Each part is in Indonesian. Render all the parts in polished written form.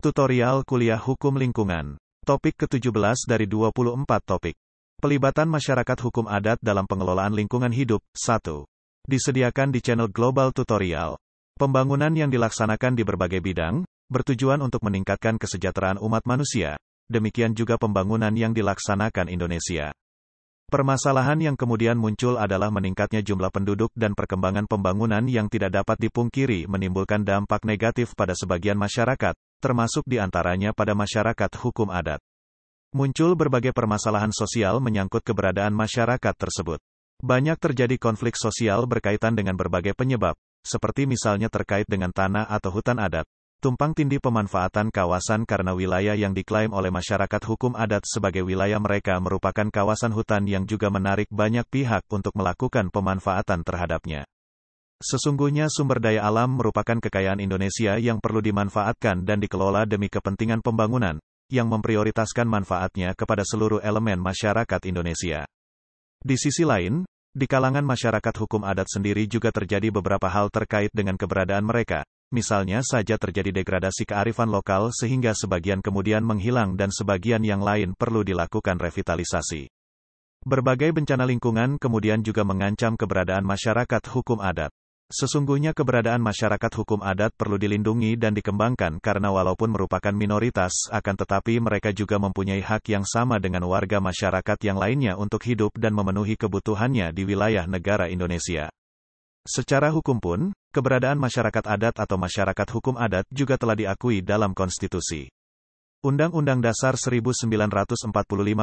Tutorial Kuliah Hukum Lingkungan. Topik ke-17 dari 24 topik. Pelibatan masyarakat hukum adat dalam pengelolaan lingkungan hidup. 1. Disediakan di channel Global Tutorial. Pembangunan yang dilaksanakan di berbagai bidang, bertujuan untuk meningkatkan kesejahteraan umat manusia. Demikian juga pembangunan yang dilaksanakan Indonesia. Permasalahan yang kemudian muncul adalah meningkatnya jumlah penduduk dan perkembangan pembangunan yang tidak dapat dipungkiri menimbulkan dampak negatif pada sebagian masyarakat, termasuk di antaranya pada masyarakat hukum adat. Muncul berbagai permasalahan sosial menyangkut keberadaan masyarakat tersebut. Banyak terjadi konflik sosial berkaitan dengan berbagai penyebab, seperti misalnya terkait dengan tanah atau hutan adat, tumpang tindih pemanfaatan kawasan karena wilayah yang diklaim oleh masyarakat hukum adat sebagai wilayah mereka merupakan kawasan hutan yang juga menarik banyak pihak untuk melakukan pemanfaatan terhadapnya. Sesungguhnya sumber daya alam merupakan kekayaan Indonesia yang perlu dimanfaatkan dan dikelola demi kepentingan pembangunan, yang memprioritaskan manfaatnya kepada seluruh elemen masyarakat Indonesia. Di sisi lain, di kalangan masyarakat hukum adat sendiri juga terjadi beberapa hal terkait dengan keberadaan mereka, misalnya saja terjadi degradasi kearifan lokal sehingga sebagian kemudian menghilang dan sebagian yang lain perlu dilakukan revitalisasi. Berbagai bencana lingkungan kemudian juga mengancam keberadaan masyarakat hukum adat. Sesungguhnya keberadaan masyarakat hukum adat perlu dilindungi dan dikembangkan karena walaupun merupakan minoritas, akan tetapi mereka juga mempunyai hak yang sama dengan warga masyarakat yang lainnya untuk hidup dan memenuhi kebutuhannya di wilayah negara Indonesia. Secara hukum pun, keberadaan masyarakat adat atau masyarakat hukum adat juga telah diakui dalam konstitusi. Undang-Undang Dasar 1945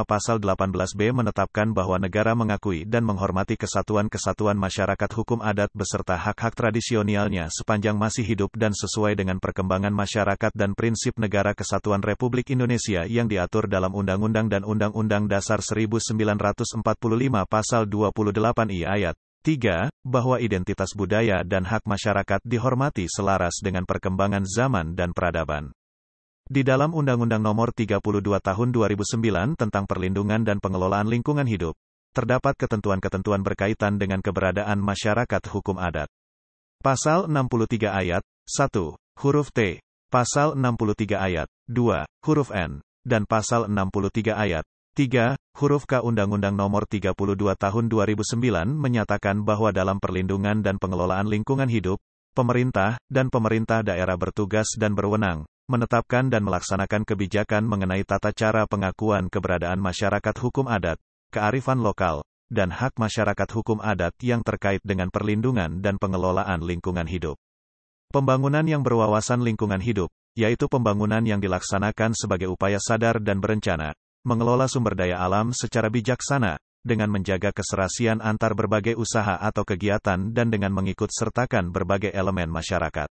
Pasal 18B menetapkan bahwa negara mengakui dan menghormati kesatuan-kesatuan masyarakat hukum adat beserta hak-hak tradisionalnya sepanjang masih hidup dan sesuai dengan perkembangan masyarakat dan prinsip negara kesatuan Republik Indonesia yang diatur dalam Undang-Undang dan Undang-Undang Dasar 1945 Pasal 28I ayat 3, bahwa identitas budaya dan hak masyarakat dihormati selaras dengan perkembangan zaman dan peradaban. Di dalam Undang-Undang Nomor 32 Tahun 2009 tentang Perlindungan dan Pengelolaan Lingkungan Hidup, terdapat ketentuan-ketentuan berkaitan dengan keberadaan masyarakat hukum adat. Pasal 63 ayat 1, huruf T, Pasal 63 ayat 2, huruf N, dan Pasal 63 ayat 3, huruf K Undang-Undang Nomor 32 Tahun 2009 menyatakan bahwa dalam perlindungan dan pengelolaan lingkungan hidup, pemerintah dan pemerintah daerah bertugas dan berwenang menetapkan dan melaksanakan kebijakan mengenai tata cara pengakuan keberadaan masyarakat hukum adat, kearifan lokal, dan hak masyarakat hukum adat yang terkait dengan perlindungan dan pengelolaan lingkungan hidup. Pembangunan yang berwawasan lingkungan hidup, yaitu pembangunan yang dilaksanakan sebagai upaya sadar dan berencana, mengelola sumber daya alam secara bijaksana, dengan menjaga keserasian antar berbagai usaha atau kegiatan dan dengan mengikut sertakan berbagai elemen masyarakat.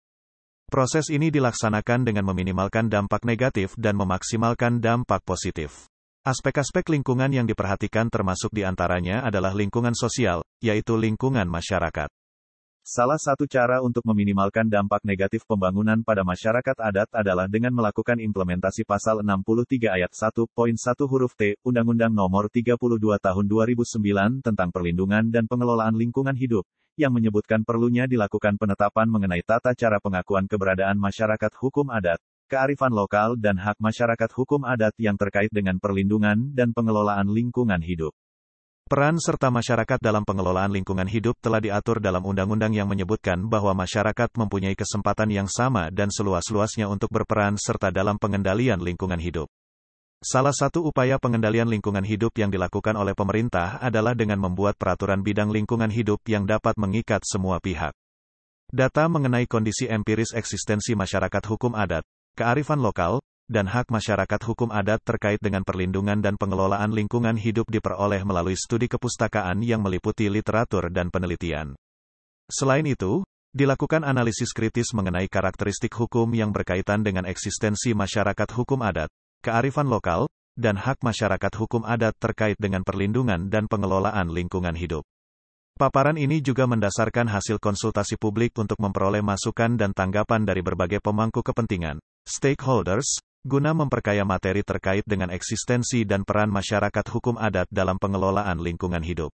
Proses ini dilaksanakan dengan meminimalkan dampak negatif dan memaksimalkan dampak positif. Aspek-aspek lingkungan yang diperhatikan termasuk di antaranya adalah lingkungan sosial, yaitu lingkungan masyarakat. Salah satu cara untuk meminimalkan dampak negatif pembangunan pada masyarakat adat adalah dengan melakukan implementasi Pasal 63 Ayat 1.1 huruf T, Undang-Undang Nomor 32 Tahun 2009 tentang Perlindungan dan Pengelolaan Lingkungan Hidup, yang menyebutkan perlunya dilakukan penetapan mengenai tata cara pengakuan keberadaan masyarakat hukum adat, kearifan lokal dan hak masyarakat hukum adat yang terkait dengan perlindungan dan pengelolaan lingkungan hidup. Peran serta masyarakat dalam pengelolaan lingkungan hidup telah diatur dalam undang-undang yang menyebutkan bahwa masyarakat mempunyai kesempatan yang sama dan seluas-luasnya untuk berperan serta dalam pengendalian lingkungan hidup. Salah satu upaya pengendalian lingkungan hidup yang dilakukan oleh pemerintah adalah dengan membuat peraturan bidang lingkungan hidup yang dapat mengikat semua pihak. Data mengenai kondisi empiris eksistensi masyarakat hukum adat, kearifan lokal, dan hak masyarakat hukum adat terkait dengan perlindungan dan pengelolaan lingkungan hidup diperoleh melalui studi kepustakaan yang meliputi literatur dan penelitian. Selain itu, dilakukan analisis kritis mengenai karakteristik hukum yang berkaitan dengan eksistensi masyarakat hukum adat, kearifan lokal, dan hak masyarakat hukum adat terkait dengan perlindungan dan pengelolaan lingkungan hidup. Paparan ini juga mendasarkan hasil konsultasi publik untuk memperoleh masukan dan tanggapan dari berbagai pemangku kepentingan, stakeholders, guna memperkaya materi terkait dengan eksistensi dan peran masyarakat hukum adat dalam pengelolaan lingkungan hidup.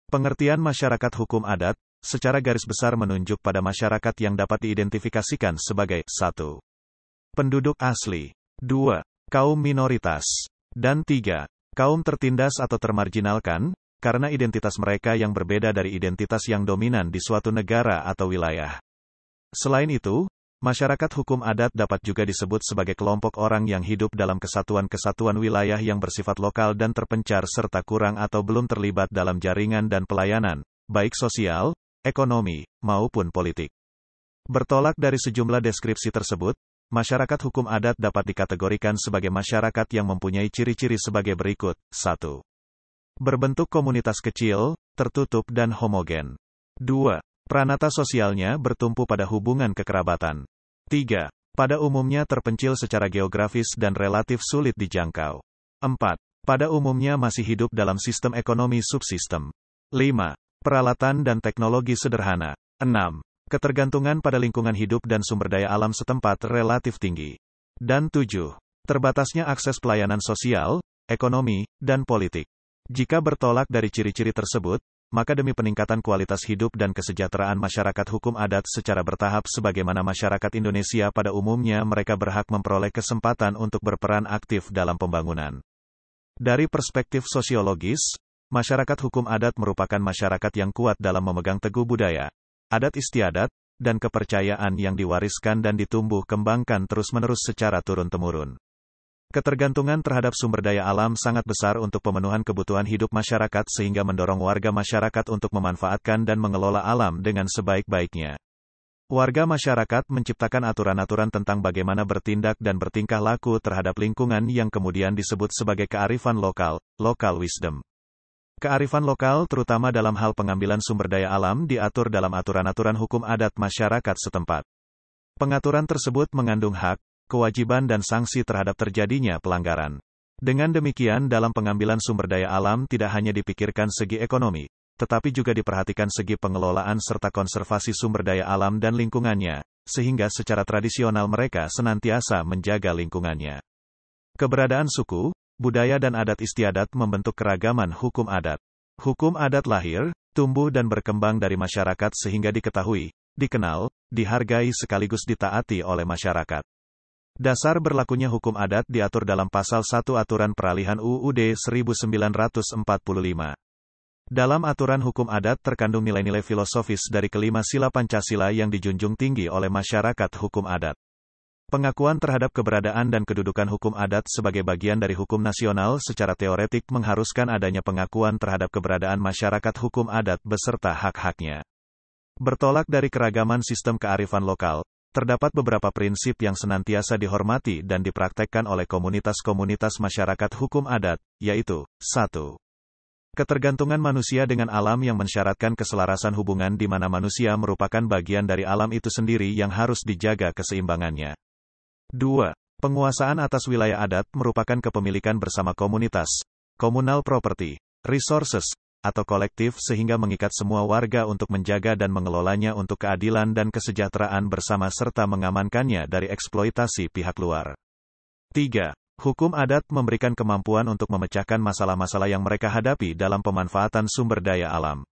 Pengertian masyarakat hukum adat, secara garis besar menunjuk pada masyarakat yang dapat diidentifikasikan sebagai 1. Penduduk asli, 2. Kaum minoritas, dan 3. Kaum tertindas atau termarginalkan, karena identitas mereka yang berbeda dari identitas yang dominan di suatu negara atau wilayah. Selain itu, masyarakat hukum adat dapat juga disebut sebagai kelompok orang yang hidup dalam kesatuan-kesatuan wilayah yang bersifat lokal dan terpencar serta kurang atau belum terlibat dalam jaringan dan pelayanan, baik sosial, ekonomi, maupun politik. Bertolak dari sejumlah deskripsi tersebut, masyarakat hukum adat dapat dikategorikan sebagai masyarakat yang mempunyai ciri-ciri sebagai berikut. 1. Berbentuk komunitas kecil, tertutup dan homogen. 2. Pranata sosialnya bertumpu pada hubungan kekerabatan. 3. Pada umumnya terpencil secara geografis dan relatif sulit dijangkau. 4. Pada umumnya masih hidup dalam sistem ekonomi subsistem. 5. Peralatan dan teknologi sederhana. 6. Ketergantungan pada lingkungan hidup dan sumber daya alam setempat relatif tinggi. Dan 7. Terbatasnya akses pelayanan sosial, ekonomi, dan politik. Jika bertolak dari ciri-ciri tersebut, maka demi peningkatan kualitas hidup dan kesejahteraan masyarakat hukum adat secara bertahap sebagaimana masyarakat Indonesia pada umumnya mereka berhak memperoleh kesempatan untuk berperan aktif dalam pembangunan. Dari perspektif sosiologis, masyarakat hukum adat merupakan masyarakat yang kuat dalam memegang teguh budaya, adat istiadat, dan kepercayaan yang diwariskan dan ditumbuh kembangkan terus-menerus secara turun-temurun. Ketergantungan terhadap sumber daya alam sangat besar untuk pemenuhan kebutuhan hidup masyarakat sehingga mendorong warga masyarakat untuk memanfaatkan dan mengelola alam dengan sebaik-baiknya. Warga masyarakat menciptakan aturan-aturan tentang bagaimana bertindak dan bertingkah laku terhadap lingkungan yang kemudian disebut sebagai kearifan lokal, local wisdom. Kearifan lokal terutama dalam hal pengambilan sumber daya alam diatur dalam aturan-aturan hukum adat masyarakat setempat. Pengaturan tersebut mengandung hak, kewajiban dan sanksi terhadap terjadinya pelanggaran. Dengan demikian dalam pengambilan sumber daya alam tidak hanya dipikirkan segi ekonomi, tetapi juga diperhatikan segi pengelolaan serta konservasi sumber daya alam dan lingkungannya, sehingga secara tradisional mereka senantiasa menjaga lingkungannya. Keberadaan suku, budaya dan adat istiadat membentuk keragaman hukum adat. Hukum adat lahir, tumbuh dan berkembang dari masyarakat sehingga diketahui, dikenal, dihargai sekaligus ditaati oleh masyarakat. Dasar berlakunya hukum adat diatur dalam Pasal 1 Aturan Peralihan UUD 1945. Dalam aturan hukum adat terkandung nilai-nilai filosofis dari kelima sila Pancasila yang dijunjung tinggi oleh masyarakat hukum adat. Pengakuan terhadap keberadaan dan kedudukan hukum adat sebagai bagian dari hukum nasional secara teoretik mengharuskan adanya pengakuan terhadap keberadaan masyarakat hukum adat beserta hak-haknya. Bertolak dari keragaman sistem kearifan lokal, terdapat beberapa prinsip yang senantiasa dihormati dan dipraktekkan oleh komunitas-komunitas masyarakat hukum adat, yaitu 1. Ketergantungan manusia dengan alam yang mensyaratkan keselarasan hubungan di mana manusia merupakan bagian dari alam itu sendiri yang harus dijaga keseimbangannya. 2. Penguasaan atas wilayah adat merupakan kepemilikan bersama komunitas, communal property, resources, atau kolektif sehingga mengikat semua warga untuk menjaga dan mengelolanya untuk keadilan dan kesejahteraan bersama serta mengamankannya dari eksploitasi pihak luar. 3. Hukum adat memberikan kemampuan untuk memecahkan masalah-masalah yang mereka hadapi dalam pemanfaatan sumber daya alam.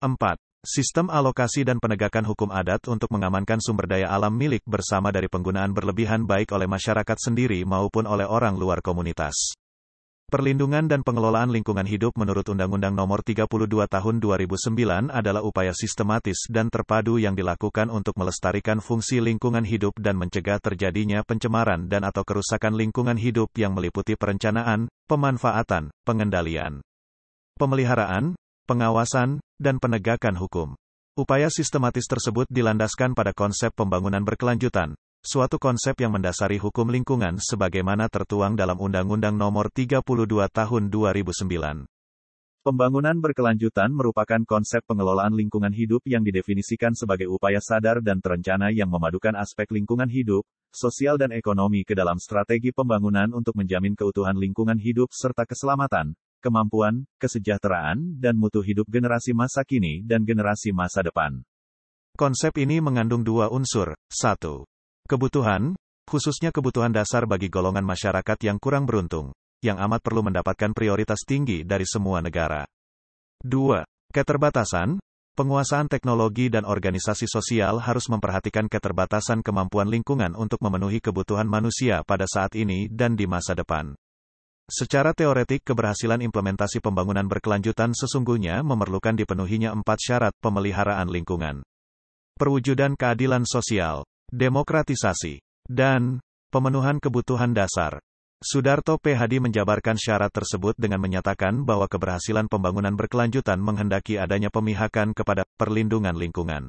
4. Sistem alokasi dan penegakan hukum adat untuk mengamankan sumber daya alam milik bersama dari penggunaan berlebihan baik oleh masyarakat sendiri maupun oleh orang luar komunitas. Perlindungan dan pengelolaan lingkungan hidup menurut Undang-Undang Nomor 32 Tahun 2009 adalah upaya sistematis dan terpadu yang dilakukan untuk melestarikan fungsi lingkungan hidup dan mencegah terjadinya pencemaran dan atau kerusakan lingkungan hidup yang meliputi perencanaan, pemanfaatan, pengendalian, pemeliharaan, pengawasan, dan penegakan hukum. Upaya sistematis tersebut dilandaskan pada konsep pembangunan berkelanjutan, suatu konsep yang mendasari hukum lingkungan sebagaimana tertuang dalam Undang-Undang Nomor 32 Tahun 2009. Pembangunan berkelanjutan merupakan konsep pengelolaan lingkungan hidup yang didefinisikan sebagai upaya sadar dan terencana yang memadukan aspek lingkungan hidup, sosial dan ekonomi ke dalam strategi pembangunan untuk menjamin keutuhan lingkungan hidup serta keselamatan, kemampuan, kesejahteraan, dan mutu hidup generasi masa kini dan generasi masa depan. Konsep ini mengandung dua unsur, 1. Kebutuhan, khususnya kebutuhan dasar bagi golongan masyarakat yang kurang beruntung, yang amat perlu mendapatkan prioritas tinggi dari semua negara. 2. Keterbatasan. Penguasaan teknologi dan organisasi sosial harus memperhatikan keterbatasan kemampuan lingkungan untuk memenuhi kebutuhan manusia pada saat ini dan di masa depan. Secara teoretik, keberhasilan implementasi pembangunan berkelanjutan sesungguhnya memerlukan dipenuhinya 4 syarat pemeliharaan lingkungan. Perwujudan keadilan sosial, demokratisasi, dan pemenuhan kebutuhan dasar. Sudarto P. Hadi menjabarkan syarat tersebut dengan menyatakan bahwa keberhasilan pembangunan berkelanjutan menghendaki adanya pemihakan kepada perlindungan lingkungan,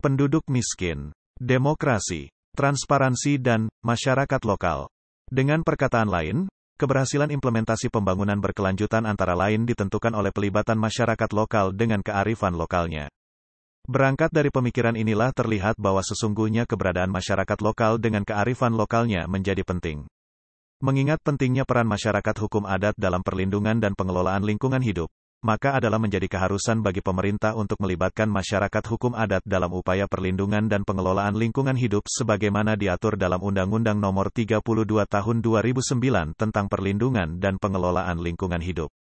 penduduk miskin, demokrasi, transparansi dan masyarakat lokal. Dengan perkataan lain, keberhasilan implementasi pembangunan berkelanjutan antara lain ditentukan oleh pelibatan masyarakat lokal dengan kearifan lokalnya. Berangkat dari pemikiran inilah terlihat bahwa sesungguhnya keberadaan masyarakat lokal dengan kearifan lokalnya menjadi penting. Mengingat pentingnya peran masyarakat hukum adat dalam perlindungan dan pengelolaan lingkungan hidup, maka adalah menjadi keharusan bagi pemerintah untuk melibatkan masyarakat hukum adat dalam upaya perlindungan dan pengelolaan lingkungan hidup sebagaimana diatur dalam Undang-Undang Nomor 32 Tahun 2009 tentang Perlindungan dan Pengelolaan Lingkungan Hidup.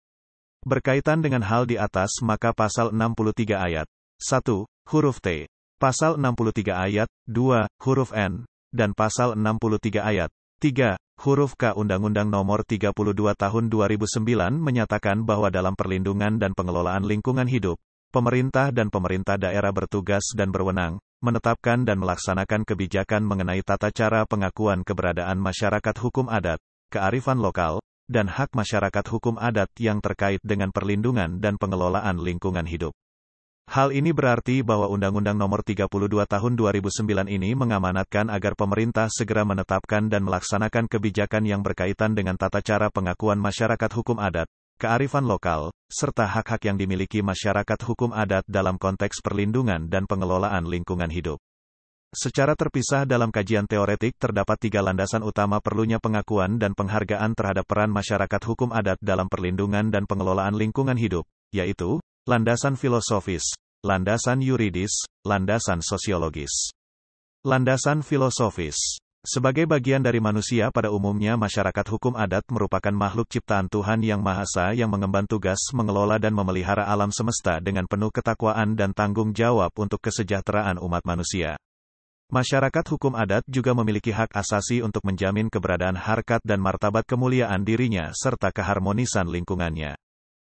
Berkaitan dengan hal di atas, maka Pasal 63 Ayat 1, huruf T, Pasal 63 Ayat 2, huruf N, dan Pasal 63 Ayat 3, huruf K Undang-Undang Nomor 32 Tahun 2009 menyatakan bahwa dalam perlindungan dan pengelolaan lingkungan hidup, pemerintah dan pemerintah daerah bertugas dan berwenang, menetapkan dan melaksanakan kebijakan mengenai tata cara pengakuan keberadaan masyarakat hukum adat, kearifan lokal, dan hak masyarakat hukum adat yang terkait dengan perlindungan dan pengelolaan lingkungan hidup. Hal ini berarti bahwa Undang-Undang Nomor 32 Tahun 2009 ini mengamanatkan agar pemerintah segera menetapkan dan melaksanakan kebijakan yang berkaitan dengan tata cara pengakuan masyarakat hukum adat, kearifan lokal, serta hak-hak yang dimiliki masyarakat hukum adat dalam konteks perlindungan dan pengelolaan lingkungan hidup. Secara terpisah dalam kajian teoretik terdapat 3 landasan utama perlunya pengakuan dan penghargaan terhadap peran masyarakat hukum adat dalam perlindungan dan pengelolaan lingkungan hidup, yaitu landasan filosofis, landasan yuridis, landasan sosiologis. Landasan filosofis. Sebagai bagian dari manusia pada umumnya, masyarakat hukum adat merupakan makhluk ciptaan Tuhan Yang Maha Esa yang mengemban tugas mengelola dan memelihara alam semesta dengan penuh ketakwaan dan tanggung jawab untuk kesejahteraan umat manusia. Masyarakat hukum adat juga memiliki hak asasi untuk menjamin keberadaan harkat dan martabat kemuliaan dirinya serta keharmonisan lingkungannya.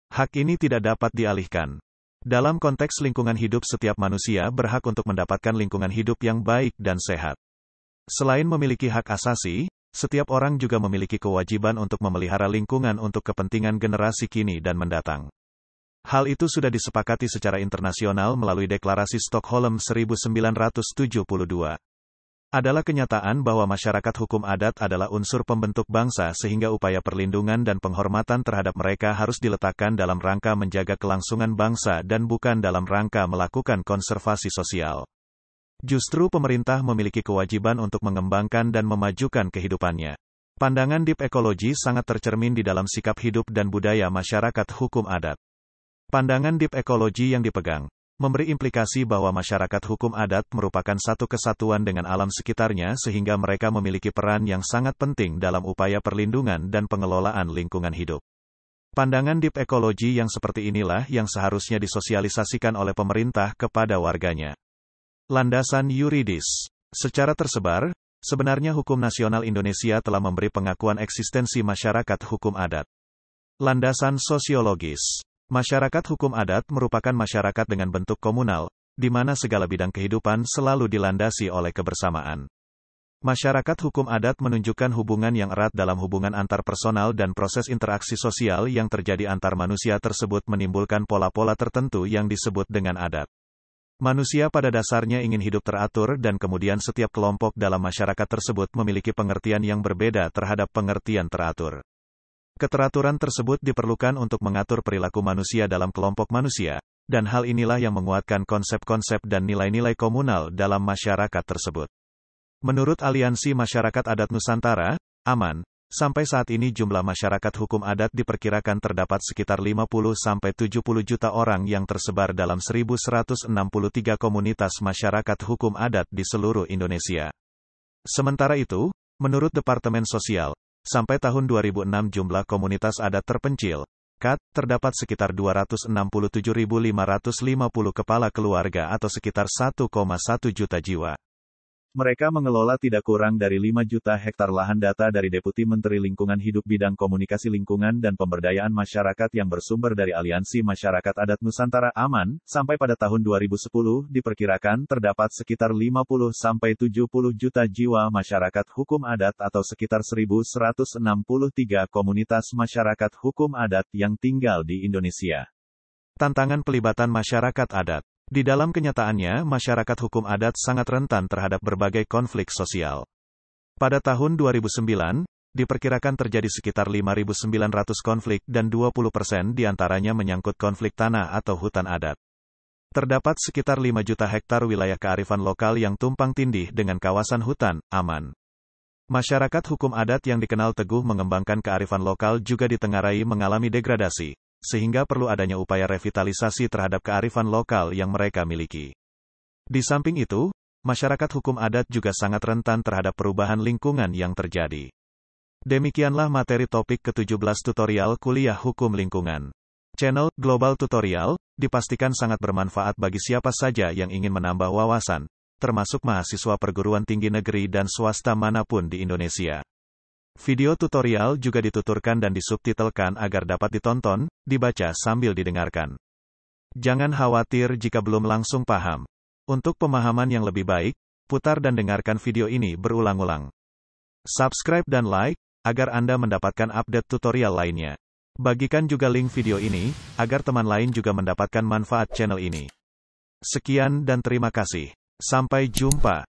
Hak ini tidak dapat dialihkan. Dalam konteks lingkungan hidup, setiap manusia berhak untuk mendapatkan lingkungan hidup yang baik dan sehat. Selain memiliki hak asasi, setiap orang juga memiliki kewajiban untuk memelihara lingkungan untuk kepentingan generasi kini dan mendatang. Hal itu sudah disepakati secara internasional melalui Deklarasi Stockholm 1972. Adalah kenyataan bahwa masyarakat hukum adat adalah unsur pembentuk bangsa sehingga upaya perlindungan dan penghormatan terhadap mereka harus diletakkan dalam rangka menjaga kelangsungan bangsa dan bukan dalam rangka melakukan konservasi sosial. Justru pemerintah memiliki kewajiban untuk mengembangkan dan memajukan kehidupannya. Pandangan deep ekologi sangat tercermin di dalam sikap hidup dan budaya masyarakat hukum adat. Pandangan deep ekologi yang dipegang memberi implikasi bahwa masyarakat hukum adat merupakan satu kesatuan dengan alam sekitarnya sehingga mereka memiliki peran yang sangat penting dalam upaya perlindungan dan pengelolaan lingkungan hidup. Pandangan deep ekologi yang seperti inilah yang seharusnya disosialisasikan oleh pemerintah kepada warganya. Landasan yuridis. Secara tersebar, sebenarnya hukum nasional Indonesia telah memberi pengakuan eksistensi masyarakat hukum adat. Landasan sosiologis. Masyarakat hukum adat merupakan masyarakat dengan bentuk komunal, di mana segala bidang kehidupan selalu dilandasi oleh kebersamaan. Masyarakat hukum adat menunjukkan hubungan yang erat dalam hubungan antar personal dan proses interaksi sosial yang terjadi antar manusia tersebut menimbulkan pola-pola tertentu yang disebut dengan adat. Manusia pada dasarnya ingin hidup teratur dan kemudian setiap kelompok dalam masyarakat tersebut memiliki pengertian yang berbeda terhadap pengertian teratur. Keteraturan tersebut diperlukan untuk mengatur perilaku manusia dalam kelompok manusia, dan hal inilah yang menguatkan konsep-konsep dan nilai-nilai komunal dalam masyarakat tersebut. Menurut Aliansi Masyarakat Adat Nusantara, AMAN, sampai saat ini jumlah masyarakat hukum adat diperkirakan terdapat sekitar 50-70 juta orang yang tersebar dalam 1.163 komunitas masyarakat hukum adat di seluruh Indonesia. Sementara itu, menurut Departemen Sosial, sampai tahun 2006 jumlah komunitas adat terpencil, KAT, terdapat sekitar 267.550 kepala keluarga atau sekitar 1,1 juta jiwa. Mereka mengelola tidak kurang dari 5 juta hektar lahan. Data dari Deputi Menteri Lingkungan Hidup Bidang Komunikasi Lingkungan dan Pemberdayaan Masyarakat yang bersumber dari Aliansi Masyarakat Adat Nusantara AMAN, sampai pada tahun 2010, diperkirakan terdapat sekitar 50-70 juta jiwa masyarakat hukum adat atau sekitar 1.163 komunitas masyarakat hukum adat yang tinggal di Indonesia. Tantangan pelibatan masyarakat adat. Di dalam kenyataannya, masyarakat hukum adat sangat rentan terhadap berbagai konflik sosial. Pada tahun 2009, diperkirakan terjadi sekitar 5.900 konflik dan 20% diantaranya menyangkut konflik tanah atau hutan adat. Terdapat sekitar 5 juta hektar wilayah kearifan lokal yang tumpang tindih dengan kawasan hutan aman. Masyarakat hukum adat yang dikenal teguh mengembangkan kearifan lokal juga ditengarai mengalami degradasi, sehingga perlu adanya upaya revitalisasi terhadap kearifan lokal yang mereka miliki. Di samping itu, masyarakat hukum adat juga sangat rentan terhadap perubahan lingkungan yang terjadi. Demikianlah materi topik ke-17 tutorial kuliah hukum lingkungan. Channel Global Tutorial dipastikan sangat bermanfaat bagi siapa saja yang ingin menambah wawasan, termasuk mahasiswa perguruan tinggi negeri dan swasta manapun di Indonesia. Video tutorial juga dituturkan dan disubtitelkan agar dapat ditonton, dibaca sambil didengarkan. Jangan khawatir jika belum langsung paham. Untuk pemahaman yang lebih baik, putar dan dengarkan video ini berulang-ulang. Subscribe dan like, agar Anda mendapatkan update tutorial lainnya. Bagikan juga link video ini, agar teman lain juga mendapatkan manfaat channel ini. Sekian dan terima kasih. Sampai jumpa.